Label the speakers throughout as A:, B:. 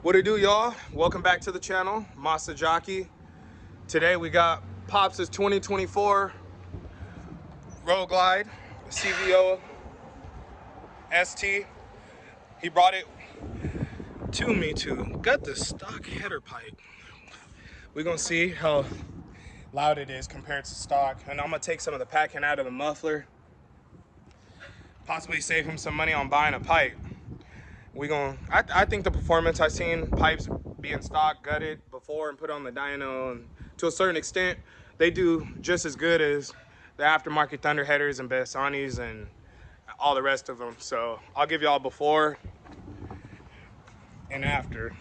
A: What it do, y'all? Welcome back to the channel, Master Jockey. Today we got Pops' 2024 Road Glide, CVO ST. He brought it to me to got the stock header pipe. We're gonna see how loud it is compared to stock, and I'm gonna take some of the packing out of the muffler, possibly save him some money on buying a pipe. I think the performance I've seen pipes being stock gutted before and put on the dyno, and to a certain extent they do just as good as the aftermarket Thunder headers and Bessanis and all the rest of them. So I'll give y'all before and after.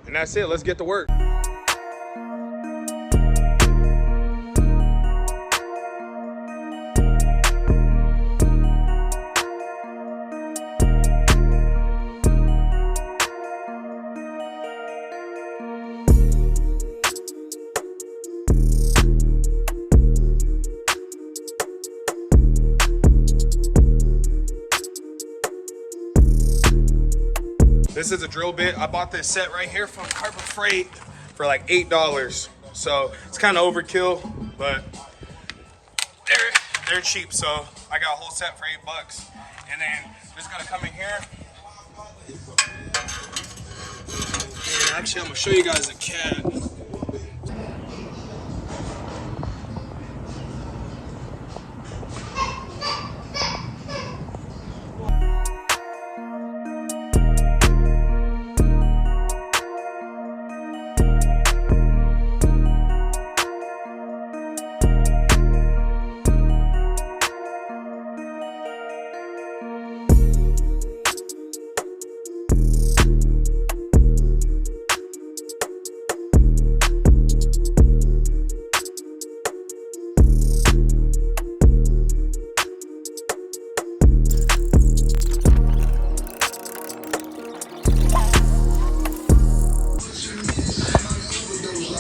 A: And that's it, let's get to work. This is a drill bit. I bought this set right here from Harbor Freight for like $8. So it's kind of overkill, but they're cheap. So I got a whole set for $8. And then just gonna come in here. And actually, I'm gonna show you guys a Catt.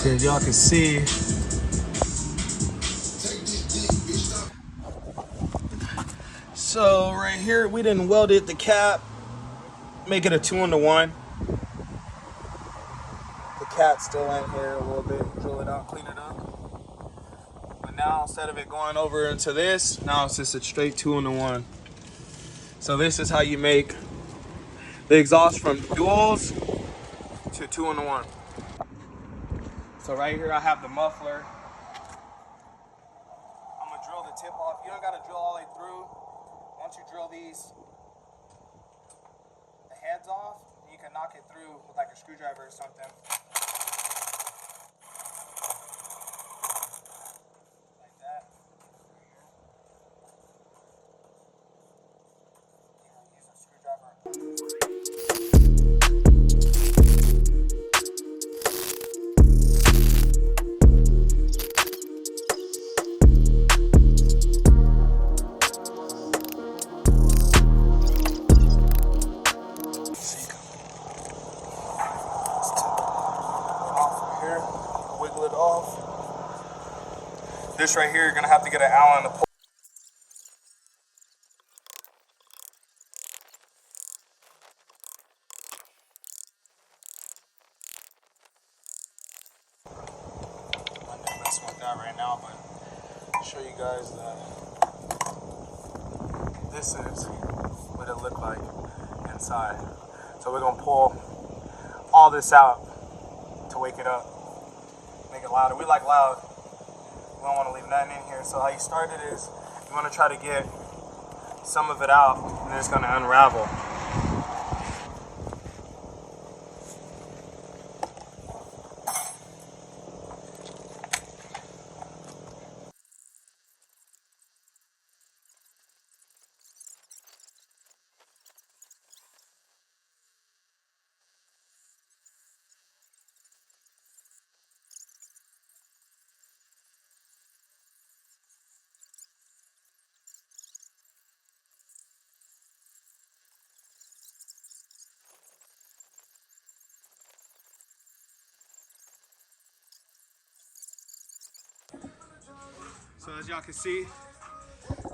A: As y'all can see, so right here we didn't weld it the cap, make it a 2-in-1. The Catt's still in here a little bit, drill it out, clean it up. But now instead of it going over into this, now it's just a straight 2-in-1. So this is how you make the exhaust from duals to 2-in-1. So right here I have the muffler. I'm gonna drill the tip off. You don't gotta drill all the way through. Once you drill the heads off, you can knock it through with like a screwdriver or something. Like that. Use a screwdriver. Wiggle it off. This right here, you're gonna have to get an Allen to pull. I'm not messing with that right now, but I'll show you guys that this is what it looked like inside. So we're gonna pull all this out to wake it up, make it louder. We like loud. We don't want to leave nothing in here. So how you start it is you want to try to get some of it out, and then it's going to unravel. So as y'all can see,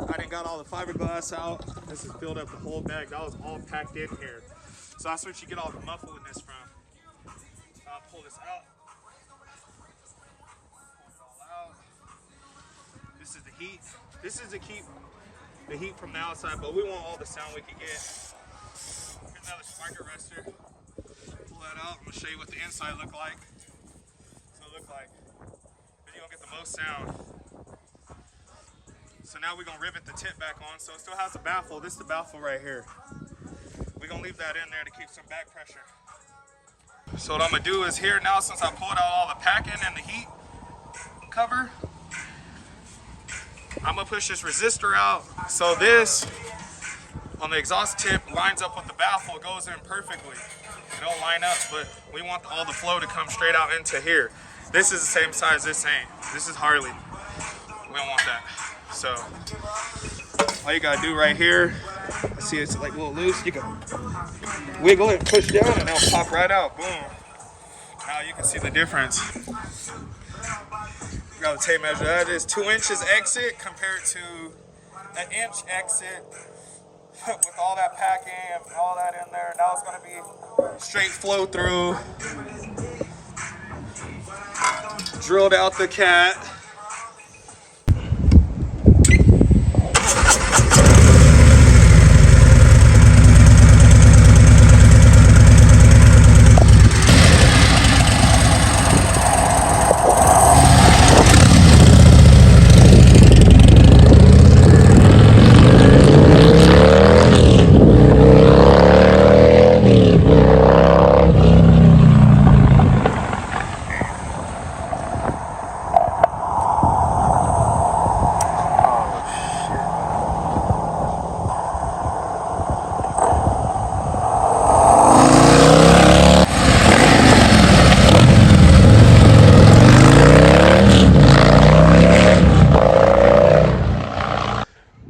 A: I done got all the fiberglass out. This has filled up the whole bag. That was all packed in here. So that's where you get all the muffledness from. I'll pull this out. Pull it all out. This is the heat. This is to keep the heat from the outside, but we want all the sound we can get. Here's another spark arrestor. Pull that out. I'm gonna show you what the inside look like. So it look like. Then you're gonna get the most sound. So now we're gonna rivet the tip back on. So it still has a baffle. This is the baffle right here. We're gonna leave that in there to keep some back pressure. So what I'm gonna do is here now, since I pulled out all the packing and the heat cover, I'm gonna push this resistor out. So this, on the exhaust tip, lines up with the baffle. It goes in perfectly. It don't line up, but we want all the flow to come straight out into here. This is the same size this ain't. This is Harley. We don't want that. So all you gotta do right here, see it's like a little loose, you can wiggle it, push down, and it'll pop right out. Boom. Now you can see the difference. Got the tape measure. That is 2 inches exit compared to an inch exit. With all that packing and all that in there, now it's gonna be straight flow through. Drilled out the Catt.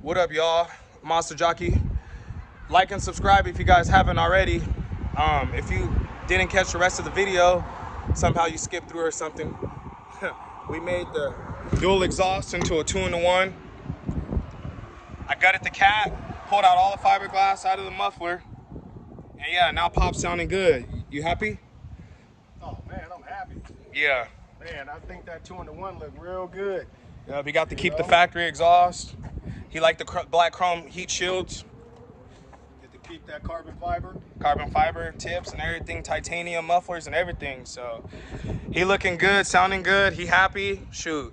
A: What up, y'all? Monster Jockey. Like and subscribe if you guys haven't already. If you didn't catch the rest of the video, somehow you skipped through or something, we made the dual exhaust into a 2-in-1. I gutted the Catt, pulled out all the fiberglass out of the muffler, and yeah, now pop's sounding good. You happy?
B: Oh man, I'm happy.
A: Yeah.
B: Man, I think that 2-in-1 look real good.
A: Yeah, we got to keep the factory exhaust. He liked the black chrome heat shields.
B: Get to keep that carbon fiber
A: Tips and everything, titanium mufflers and everything. So he looking good, sounding good. He happy. Shoot,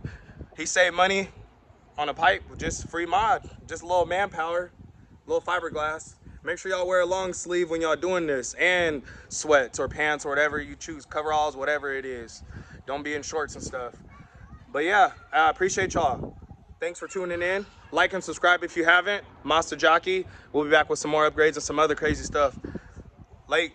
A: he saved money on a pipe with just free mod, just a little manpower, a little fiberglass. Make sure y'all wear a long sleeve when y'all doing this, and sweats or pants or whatever you choose, coveralls, whatever it is. Don't be in shorts and stuff. But yeah, I appreciate y'all. Thanks for tuning in. Like and subscribe if you haven't. Monster Jockey. We'll be back with some more upgrades and some other crazy stuff. Late.